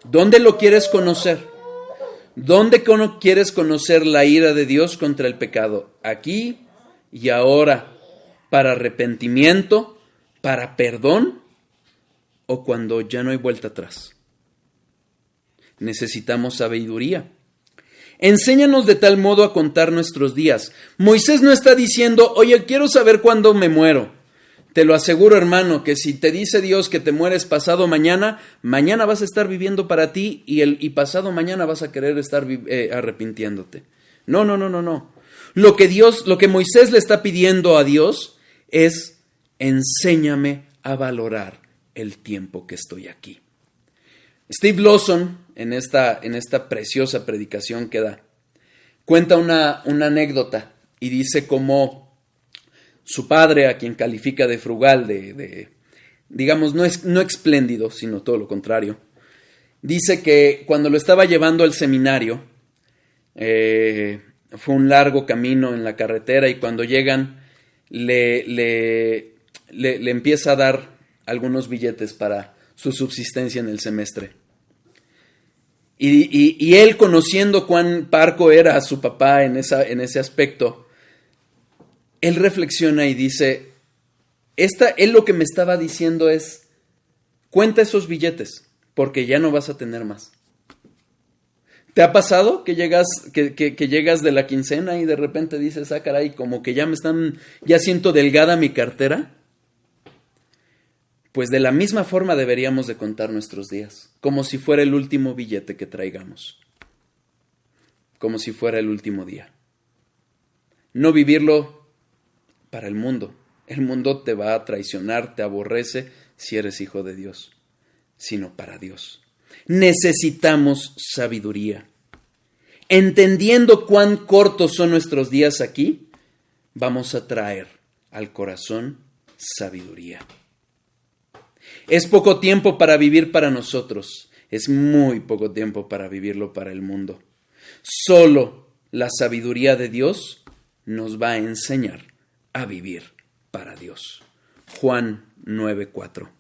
¿Dónde lo quieres conocer? ¿Dónde quieres conocer la ira de Dios contra el pecado? Aquí y ahora, para arrepentimiento, para perdón, o cuando ya no hay vuelta atrás. Necesitamos sabiduría. Enséñanos de tal modo a contar nuestros días. Moisés no está diciendo, oye, quiero saber cuándo me muero. Te lo aseguro, hermano, que si te dice Dios que te mueres pasado mañana, mañana vas a estar viviendo para ti y pasado mañana vas a querer estar arrepintiéndote. No. Lo que Moisés le está pidiendo a Dios es, enséñame a valorar el tiempo que estoy aquí. Steve Lawson, en esta preciosa predicación que da, cuenta una anécdota y dice cómo su padre, a quien califica de frugal, digamos, no espléndido, sino todo lo contrario, dice que cuando lo estaba llevando al seminario, fue un largo camino en la carretera y cuando llegan le empieza a dar algunos billetes para su subsistencia en el semestre. Y él, conociendo cuán parco era a su papá en ese aspecto, él reflexiona y dice, él lo que me estaba diciendo es, cuenta esos billetes, porque ya no vas a tener más. ¿Te ha pasado que llegas de la quincena y de repente dices, ah, caray, como que ya siento delgada mi cartera? Pues de la misma forma deberíamos de contar nuestros días, como si fuera el último billete que traigamos, como si fuera el último día. No vivirlo para el mundo. El mundo te va a traicionar, te aborrece si eres hijo de Dios, sino para Dios. Necesitamos sabiduría. Entendiendo cuán cortos son nuestros días aquí, vamos a traer al corazón sabiduría. Es poco tiempo para vivir para nosotros, es muy poco tiempo para vivirlo para el mundo. Solo la sabiduría de Dios nos va a enseñar a vivir para Dios. Juan 9:4.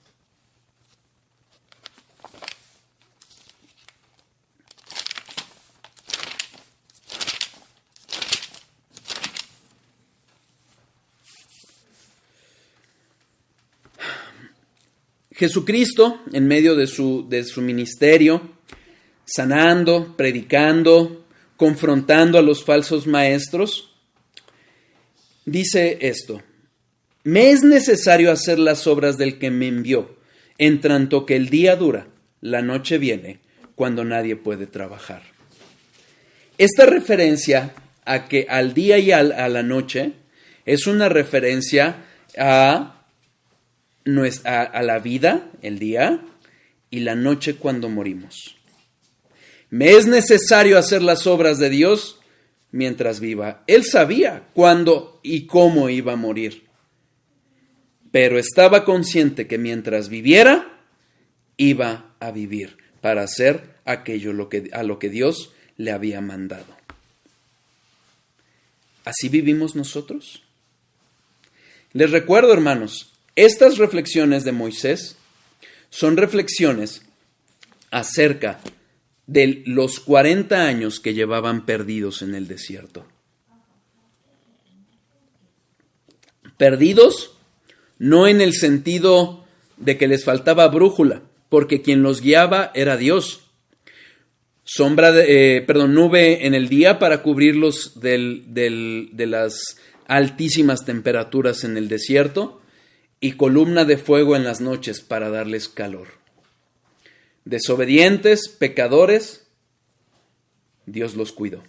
Jesucristo, en medio de su ministerio, sanando, predicando, confrontando a los falsos maestros, dice esto: me es necesario hacer las obras del que me envió, en tanto que el día dura, la noche viene, cuando nadie puede trabajar. Esta referencia al día y a la noche es una referencia a la vida, el día, y la noche cuando morimos. Me es necesario hacer las obras de Dios mientras viva. Él sabía cuándo y cómo iba a morir, pero estaba consciente que mientras viviera, iba a vivir para hacer aquello a lo que Dios le había mandado. ¿Así vivimos nosotros? Les recuerdo, hermanos, estas reflexiones de Moisés son reflexiones acerca de los 40 años que llevaban perdidos en el desierto. Perdidos no en el sentido de que les faltaba brújula, porque quien los guiaba era Dios. Nube en el día para cubrirlos de las altísimas temperaturas en el desierto, y columna de fuego en las noches para darles calor. Desobedientes, pecadores, Dios los cuidó.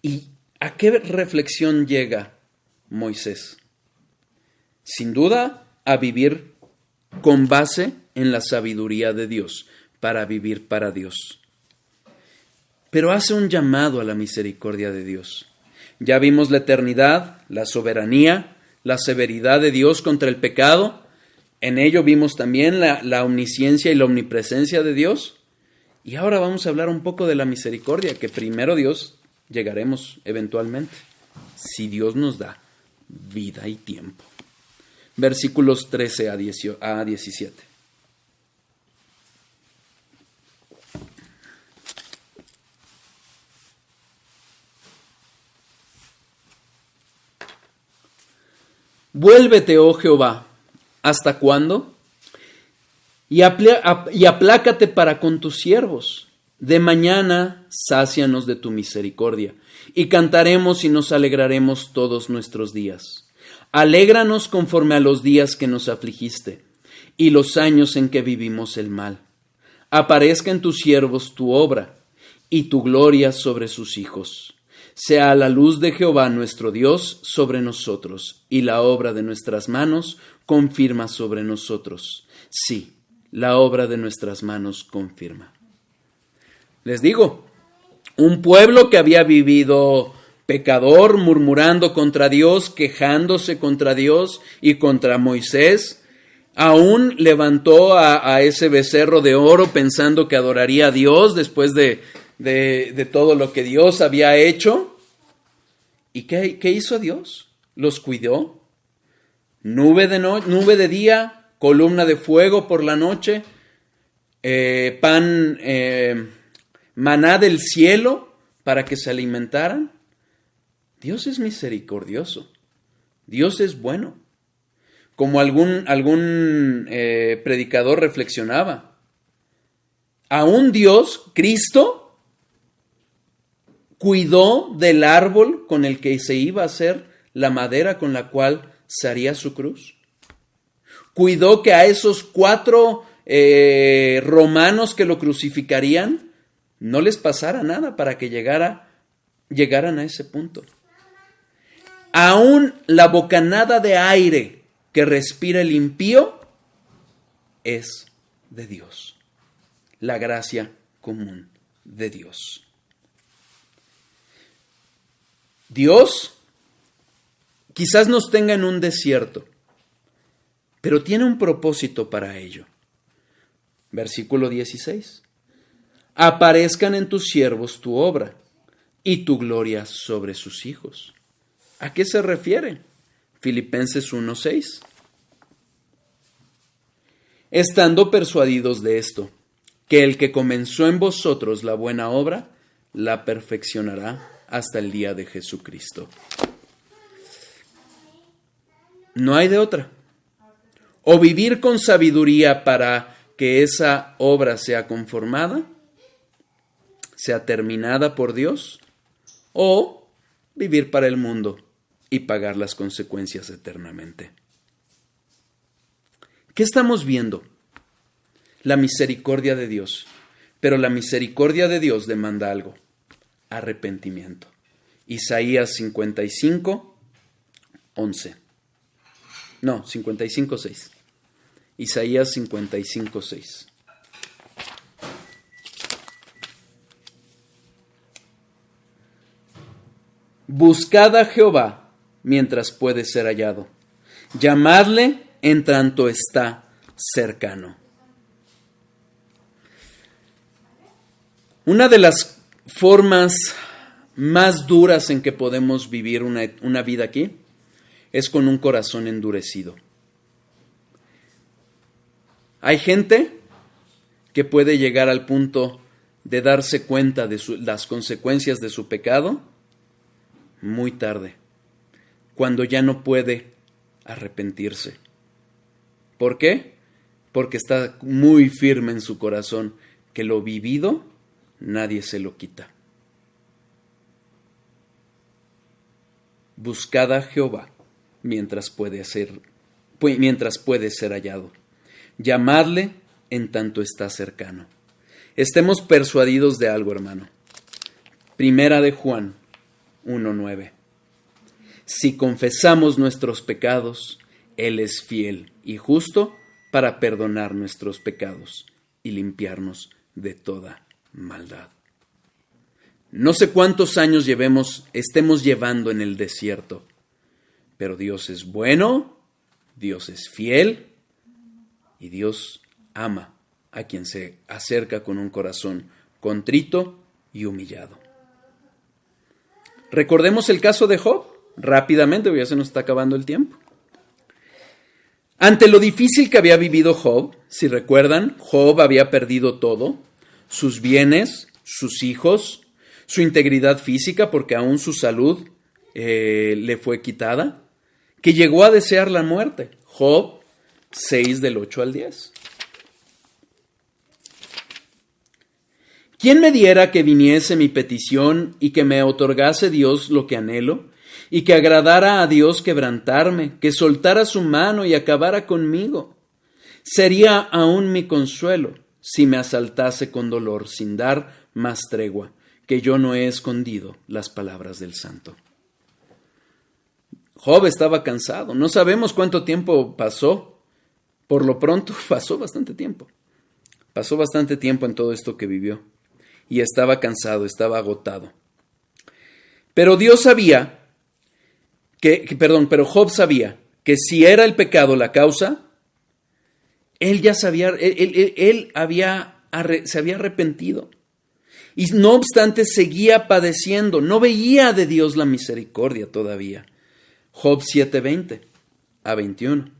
¿Y a qué reflexión llega Moisés? Sin duda, a vivir con base en la sabiduría de Dios, para vivir para Dios. Pero hace un llamado a la misericordia de Dios. Ya vimos la eternidad, la soberanía, la severidad de Dios contra el pecado. En ello vimos también la omnisciencia y la omnipresencia de Dios. Y ahora vamos a hablar un poco de la misericordia, que primero Dios llegaremos eventualmente, si Dios nos da vida y tiempo. Versículos 13 a 17. Vuélvete, oh Jehová, ¿hasta cuándo? Y aplácate para con tus siervos. De mañana sácianos de tu misericordia, y cantaremos y nos alegraremos todos nuestros días. Alégranos conforme a los días que nos afligiste, y los años en que vivimos el mal. Aparezca en tus siervos tu obra, y tu gloria sobre sus hijos. Sea la luz de Jehová nuestro Dios sobre nosotros, y la obra de nuestras manos confirma sobre nosotros. Sí, la obra de nuestras manos confirma. Les digo, un pueblo que había vivido pecador, murmurando contra Dios, quejándose contra Dios y contra Moisés, aún levantó a ese becerro de oro pensando que adoraría a Dios después de todo lo que Dios había hecho. ¿Y qué hizo Dios? Los cuidó. Nube de día, columna de fuego por la noche. pan, maná del cielo para que se alimentaran. Dios es misericordioso. Dios es bueno. Como algún predicador reflexionaba, aún Dios, Cristo, cuidó del árbol con el que se iba a hacer la madera con la cual se haría su cruz. Cuidó que a esos 4 romanos que lo crucificarían no les pasara nada para que llegaran a ese punto. Aún la bocanada de aire que respira el impío es de Dios. La gracia común de Dios. Dios quizás nos tenga en un desierto, pero tiene un propósito para ello. Versículo 16. Aparezcan en tus siervos tu obra y tu gloria sobre sus hijos. ¿A qué se refiere? Filipenses 1:6. Estando persuadidos de esto, que el que comenzó en vosotros la buena obra, la perfeccionará hasta el día de Jesucristo. No hay de otra. O vivir con sabiduría para que esa obra sea conformada, sea terminada por Dios, o vivir para el mundo y pagar las consecuencias eternamente. ¿Qué estamos viendo? La misericordia de Dios. Pero la misericordia de Dios demanda algo: arrepentimiento. Isaías 55, 11. No, 55, 6. Isaías 55, 6. Buscad a Jehová mientras puede ser hallado. Llamadle en tanto está cercano. Una de las formas más duras en que podemos vivir una vida aquí es con un corazón endurecido. Hay gente que puede llegar al punto de darse cuenta de las consecuencias de su pecado muy tarde, cuando ya no puede arrepentirse. ¿Por qué? Porque está muy firme en su corazón que lo vivido nadie se lo quita. Buscad a Jehová mientras puede ser hallado. Llamadle en tanto está cercano. Estemos persuadidos de algo, hermano. Primera de Juan 1:9. Si confesamos nuestros pecados, Él es fiel y justo para perdonar nuestros pecados y limpiarnos de toda maldad. No sé cuántos años estemos llevando en el desierto, pero Dios es bueno, Dios es fiel y Dios ama a quien se acerca con un corazón contrito y humillado. Recordemos el caso de Job, rápidamente, porque ya se nos está acabando el tiempo. Ante lo difícil que había vivido Job, si recuerdan, Job había perdido todo: sus bienes, sus hijos, su integridad física, porque aún su salud le fue quitada, que llegó a desear la muerte. Job 6 del 8 al 10. ¿Quién me diera que viniese mi petición y que me otorgase Dios lo que anhelo? Y que agradara a Dios quebrantarme, que soltara su mano y acabara conmigo. Sería aún mi consuelo si me asaltase con dolor sin dar más tregua, que yo no he escondido las palabras del Santo. Job estaba cansado. No sabemos cuánto tiempo pasó. Por lo pronto pasó bastante tiempo. Pasó bastante tiempo en todo esto que vivió. Y estaba cansado, estaba agotado. Pero Job sabía que si era el pecado la causa, él ya sabía, se había arrepentido. Y no obstante seguía padeciendo, no veía de Dios la misericordia todavía. Job 7:20 a 21.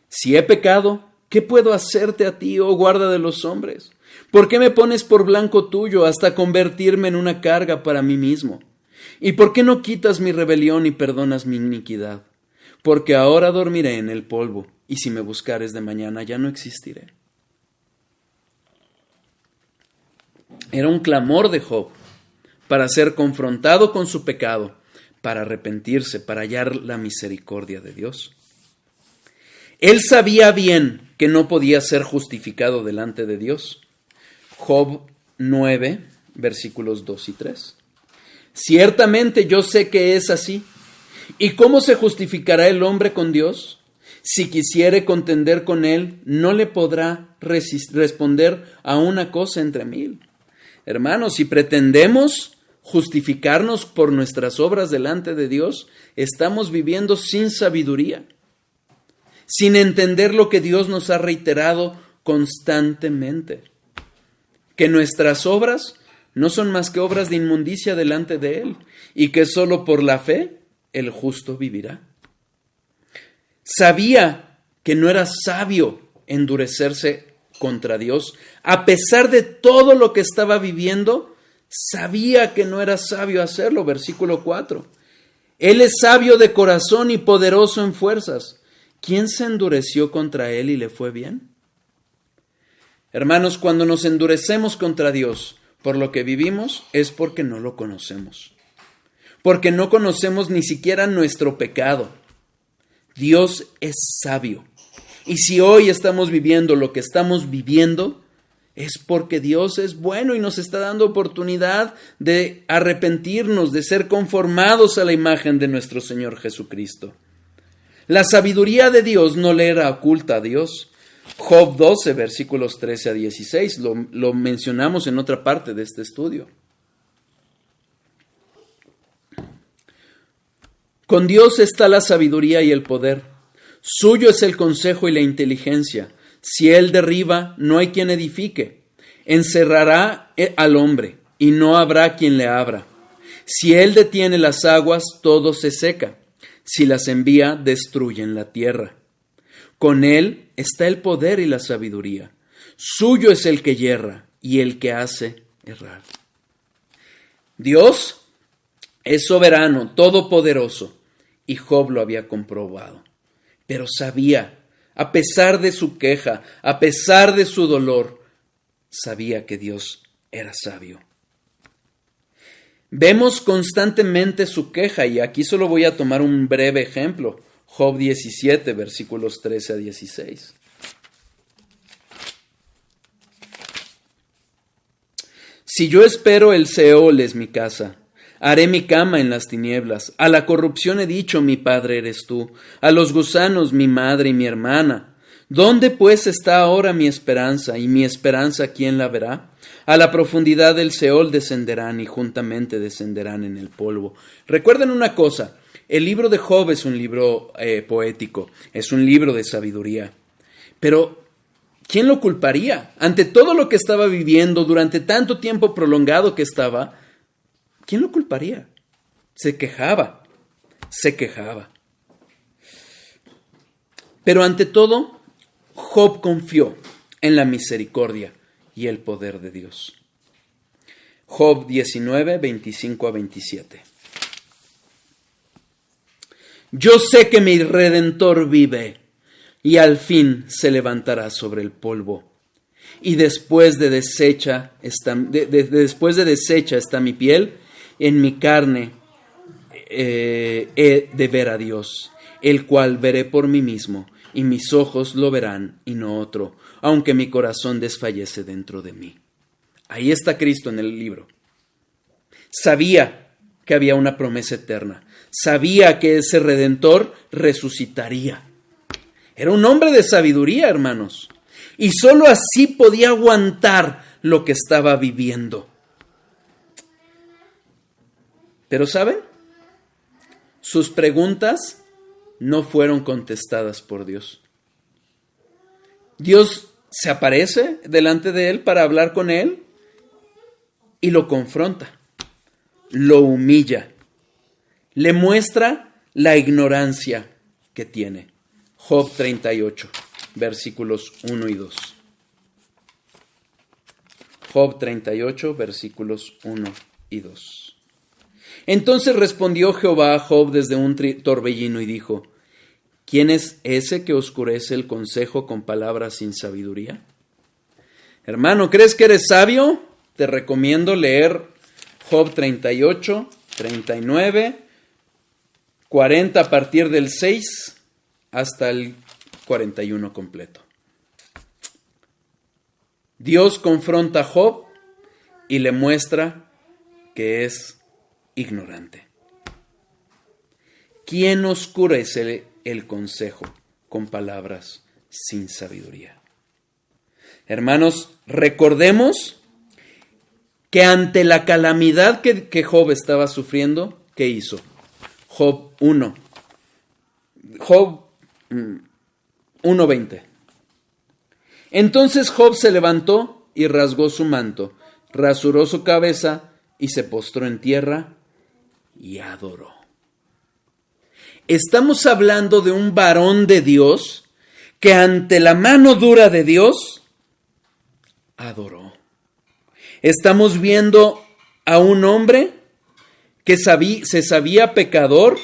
Si he pecado, ¿Qué puedo hacerte a ti, oh guarda de los hombres? ¿Por qué me pones por blanco tuyo hasta convertirme en una carga para mí mismo? ¿Y por qué no quitas mi rebelión y perdonas mi iniquidad? Porque ahora dormiré en el polvo, y si me buscares de mañana ya no existiré. Era un clamor de Job para ser confrontado con su pecado, para arrepentirse, para hallar la misericordia de Dios. Él sabía bien que no podía ser justificado delante de Dios. Job 9, versículos 2 y 3. Ciertamente yo sé que es así. ¿Y cómo se justificará el hombre con Dios? Si quisiere contender con él, no le podrá responder a una cosa entre mil. Hermanos, si pretendemos justificarnos por nuestras obras delante de Dios, estamos viviendo sin sabiduría, sin entender lo que Dios nos ha reiterado constantemente, que nuestras obras no son más que obras de inmundicia delante de Él, y que solo por la fe el justo vivirá. Sabía que no era sabio endurecerse contra Dios. A pesar de todo lo que estaba viviendo, sabía que no era sabio hacerlo. Versículo 4. Él es sabio de corazón y poderoso en fuerzas. ¿Quién se endureció contra él y le fue bien? Hermanos, cuando nos endurecemos contra Dios por lo que vivimos, es porque no lo conocemos. Porque no conocemos ni siquiera nuestro pecado. Dios es sabio. Y si hoy estamos viviendo lo que estamos viviendo, es porque Dios es bueno y nos está dando oportunidad de arrepentirnos, de ser conformados a la imagen de nuestro Señor Jesucristo. La sabiduría de Dios no le era oculta a Dios. Job 12, versículos 13 a 16, lo mencionamos en otra parte de este estudio. Con Dios está la sabiduría y el poder. Suyo es el consejo y la inteligencia. Si Él derriba, no hay quien edifique. Encerrará al hombre, y no habrá quien le abra. Si Él detiene las aguas, todo se seca. Si las envía, destruyen la tierra. Con Él está el poder y la sabiduría. Suyo es el que yerra y el que hace errar. Dios es soberano, todopoderoso, y Job lo había comprobado. Pero sabía, a pesar de su queja, a pesar de su dolor, sabía que Dios era sabio. Vemos constantemente su queja, y aquí solo voy a tomar un breve ejemplo. Job 17, versículos 13 a 16. Si yo espero, el Seol es mi casa. Haré mi cama en las tinieblas. A la corrupción he dicho, mi padre eres tú. A los gusanos, mi madre y mi hermana. ¿Dónde pues está ahora mi esperanza? ¿Y mi esperanza quién la verá? A la profundidad del Seol descenderán y juntamente descenderán en el polvo. Recuerden una cosa, el libro de Job es un libro poético, es un libro de sabiduría. Pero, ¿quién lo culparía? Ante todo lo que estaba viviendo, durante tanto tiempo prolongado que estaba, ¿quién lo culparía? Se quejaba. Pero ante todo, Job confió en la misericordia y el poder de Dios. Job 19, 25 a 27. Yo sé que mi Redentor vive y al fin se levantará sobre el polvo. Y después de deshecha está mi piel, en mi carne he de ver a Dios, el cual veré por mí mismo, y mis ojos lo verán y no otro, aunque mi corazón desfallece dentro de mí. Ahí está Cristo en el libro. Sabía que había una promesa eterna. Sabía que ese Redentor resucitaría. Era un hombre de sabiduría, hermanos. Y sólo así podía aguantar lo que estaba viviendo. Pero ¿saben? Sus preguntas no fueron contestadas por Dios. Dios se aparece delante de él para hablar con él y lo confronta, lo humilla, le muestra la ignorancia que tiene. Job 38. versículos 1 y 2. Job 38, versículos 1 y 2. Entonces respondió Jehová a Job desde un torbellino y dijo: ¿Quién es ese que oscurece el consejo con palabras sin sabiduría? Hermano, ¿crees que eres sabio? Te recomiendo leer Job 38, 39, 40 a partir del 6 hasta el 41 completo. Dios confronta a Job y le muestra que es ignorante. ¿Quién oscurece el consejo con palabras sin sabiduría? Hermanos, recordemos que ante la calamidad que Job estaba sufriendo, ¿qué hizo? Job 1:20. Entonces Job se levantó y rasgó su manto, rasuró su cabeza y se postró en tierra y adoró. Estamos hablando de un varón de Dios que ante la mano dura de Dios adoró. Estamos viendo a un hombre que se sabía pecador,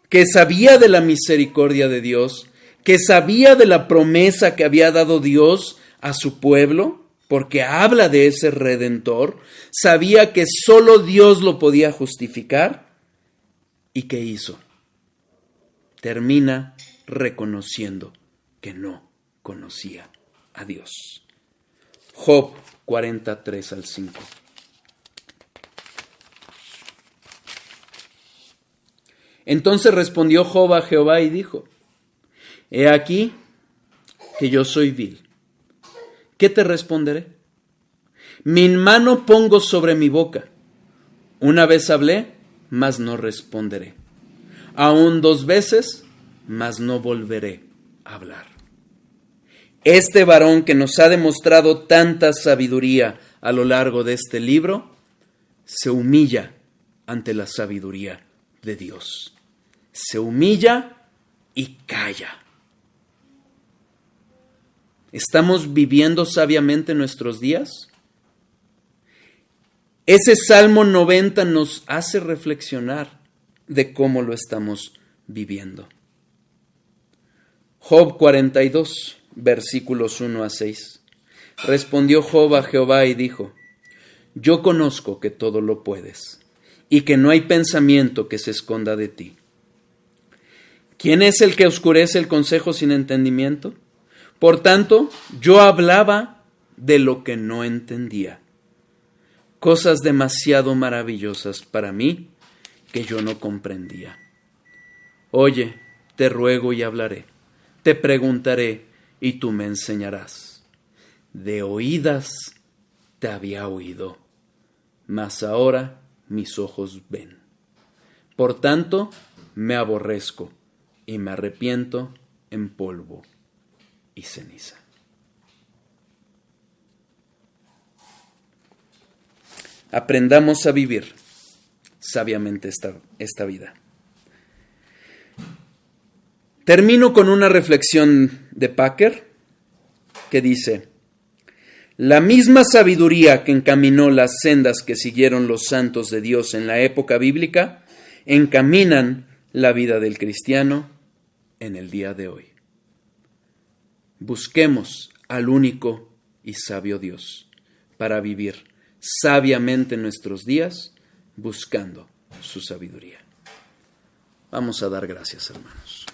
que sabía de la misericordia de Dios, que sabía de la promesa que había dado Dios a su pueblo, porque habla de ese Redentor, sabía que solo Dios lo podía justificar. ¿Y qué hizo? Termina reconociendo que no conocía a Dios. Job 43 al 5. Entonces respondió Job a Jehová y dijo: He aquí que yo soy vil. ¿Qué te responderé? Mi mano pongo sobre mi boca. Una vez hablé, mas no responderé. Aún 2 veces, mas no volveré a hablar. Este varón que nos ha demostrado tanta sabiduría a lo largo de este libro, se humilla ante la sabiduría de Dios. Se humilla y calla. ¿Estamos viviendo sabiamente nuestros días? Ese Salmo 90 nos hace reflexionar de cómo lo estamos viviendo. Job 42, versículos 1 a 6. Respondió Job a Jehová y dijo: Yo conozco que todo lo puedes, y que no hay pensamiento que se esconda de ti. ¿Quién es el que oscurece el consejo sin entendimiento? Por tanto, yo hablaba de lo que no entendía, cosas demasiado maravillosas para mí que yo no comprendía. Oye, te ruego y hablaré, te preguntaré y tú me enseñarás. De oídas te había oído, mas ahora mis ojos ven. Por tanto, me aborrezco y me arrepiento en polvo y ceniza. Aprendamos a vivir sabiamente esta vida. Termino con una reflexión de Packer que dice: la misma sabiduría que encaminó las sendas que siguieron los santos de Dios en la época bíblica, encaminan la vida del cristiano en el día de hoy. Busquemos al único y sabio Dios para vivir sabiamente nuestros días, buscando su sabiduría. Vamos a dar gracias, hermanos.